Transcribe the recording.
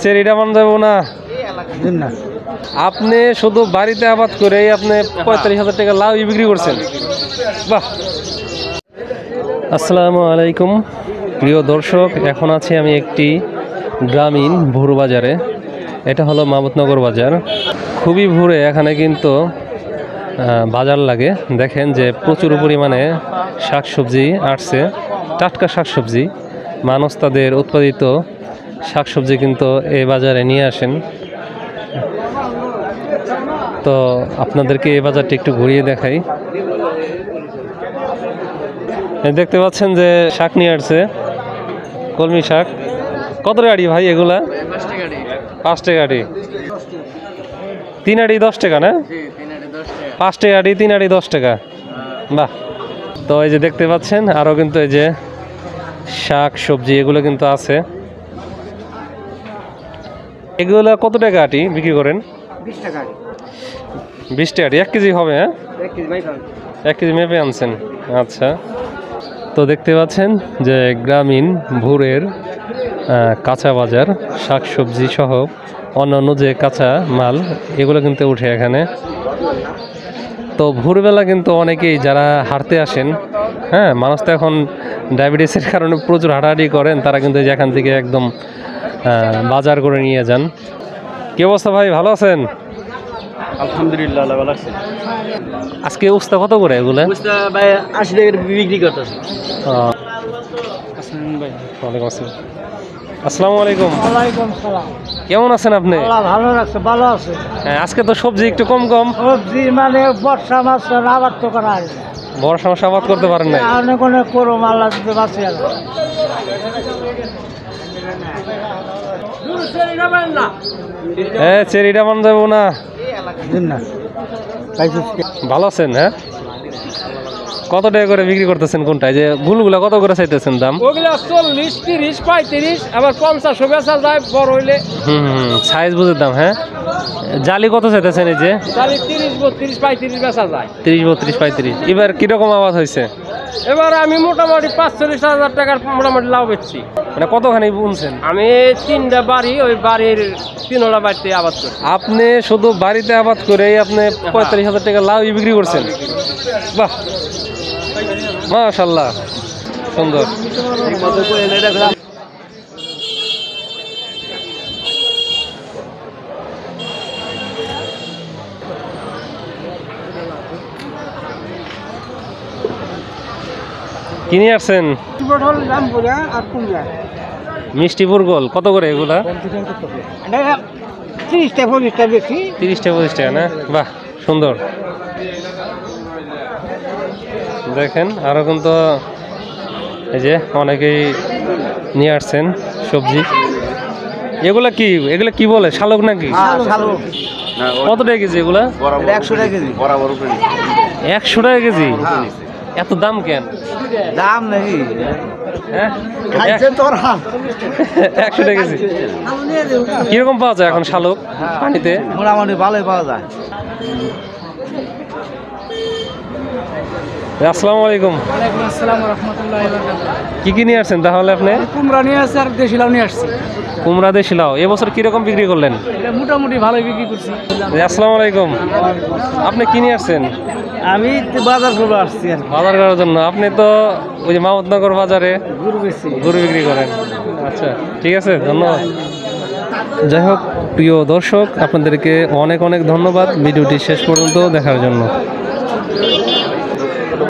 চেরিটা মান যাবো না। আপনি শুধু বাড়িতে আবাদ করে আপনি 45,000 টাকা লাউ বিক্রি করছেন। বাহ। আসসালামু আলাইকুম প্রিয় দর্শক, এখন আছি আমি একটি গ্রামীণ ভোর বাজারে। এটা হলো মাহমুদনগর বাজার। খুবই ভোরে এখানে কিন্তু বাজার লাগে। দেখেন যে প্রচুর পরিমাণে শাকসবজি আসছে, টাটকা শাকসবজি। মানুষ তাদের উৎপাদিত শাকসবজি কিন্তু এই বাজারে নিয়ে আসেন। তো আপনাদেরকে এই বাজারটি একটু ঘুরিয়ে দেখাই। দেখতে পাচ্ছেন যে শাক নিয়ে আসছে, কলমি শাক। কত টাকা ভাই এগুলা? 5 টাকা। 3 আড়ি 10 টাকা না? 5 টাকা, 3 আড়ি 10 টাকা। বাহ। তো এই যে দেখতে পাচ্ছেন আরও কিন্তু এই যে শাক সবজি এগুলো কিন্তু আছে। এগুলো কত টাকা আটি বিক্রি করেন? 20 টাকা। 20 টাকা 1 কেজি হবে? হ্যাঁ, 1 কেজি মেপে আনছেন। আচ্ছা। তো দেখতে পাচ্ছেন যে গ্রামীণ ভোরের কাঁচা বাজার, শাক সবজি সহ অন্যান্য যে কাঁচা মাল এগুলো কিন্তু উঠে এখানে। তো ভোরবেলা কিন্তু অনেকেই যারা হাঁটতে আসেন, হ্যাঁ, মানুষ তো এখন ডায়াবেটিসের কারণে প্রচুর হাঁটাহাঁটি করেন, তারা কিন্তু এখান থেকে একদম বাজার করে নিয়ে যান। কি অবস্থা ভাই, ভালো আছেন? আলহামদুলিল্লাহ ভালো আছে। আজকে উস্তা কত করে এগুলো? উস্তা ভাই 80 টাকা বিক্রি করতেছে। ওয়ালাইকুম আসসালাম। আসসালামু আলাইকুম। ওয়ালাইকুম সালাম। কেমন আছেন আপনি? আল্লাহ ভালো রাখছে, ভালো আছে। হ্যাঁ, আজকে তো সবজি একটু কম কম। সবজি মানে বর্ষা মাছ আবাদ তো করা হয় না। বর্ষা মাসে আবাদ করতে পারেন না? অনেক অনেক করম আল্লাহ দিতে পারছি। চেরিটা মান যাবো না। ভালো আছেন? হ্যাঁ। কত টাকা করে বিক্রি করতেছেন কোনটা? যে গুলগুলা কত করে চাইতেছেন দাম? ওগুলা 40, 30, 35, আবার 50 বেচা যায় বড় হইলে। সাইজ বুঝে দাম। হ্যাঁ। জালি কত চাইতেছেন? এই যে জালি 30, 32, 35 বেচা যায়। 30, 32, 35। এবার কিরকম আবাদ হয়েছে? এবার আমি মোটামুটি 45,000 টাকার মোটামুটি লাভ বেচছি। মানে কতখানি বুনছেন? আমি 3টা বাড়ি, ওই বাড়ির 3টা বাড়িতে আবাদ করি। আপনি শুধু বাড়িতে আবাদ করে আপনি 45,000 টাকা লাউ বিক্রি করছেন। বাহ, মাশাআল্লাহ, সুন্দর। কিনে আসছেন মিষ্টি পুরগোল কত করে এগুলা? 30 টাকা 40 টাকা বেশি। 30 টাকা 40 টাকা না? বাহ, সুন্দর। দেখেন আরো কিন্তু এই যে অনেকেই নিয়ে আসছেন সবজি। এগুলা কি বলে, শালক নাকি? কত টাকা কেজি এগুলা? 100 টাকা কেজি। 100 টাকা কেজি? এত দাম কেন? দাম নাকি? হ্যাঁ, 100 টাকা কেজি। কিরকম পাওয়া যায় এখন শালক পানিতে? মোটামুটি ভালোই পাওয়া যায়। আসসালামু আলাইকুম। ওয়ালাইকুম আসসালাম ওয়া রাহমাতুল্লাহি ওয়া বারাকাতুহু। কি নিয়ে আসছেন তাহলে আপনি? কুমড়া নিয়ে আসছি আর দেশি লাউ নিয়ে আসছি। কুমড়া দেশি লাউ এবছর কিরকম বিক্রি করলেন? এটা মোটামুটি ভালোই বিক্রি করছি। আসসালামু আলাইকুম। আপনি কি নিয়ে আসছেন? আমি বাজার করবো আসছি আর বাজার করার জন্য? আপনি তো ওই যে মাহমুদনগর বাজারে গরু বেশি গরু বিক্রি করেন। আচ্ছা, ঠিক আছে, ধন্যবাদ। যাই হোক প্রিয় দর্শক, আপনাদেরকে অনেক অনেক ধন্যবাদ ভিডিওটি শেষ পর্যন্ত দেখার জন্য।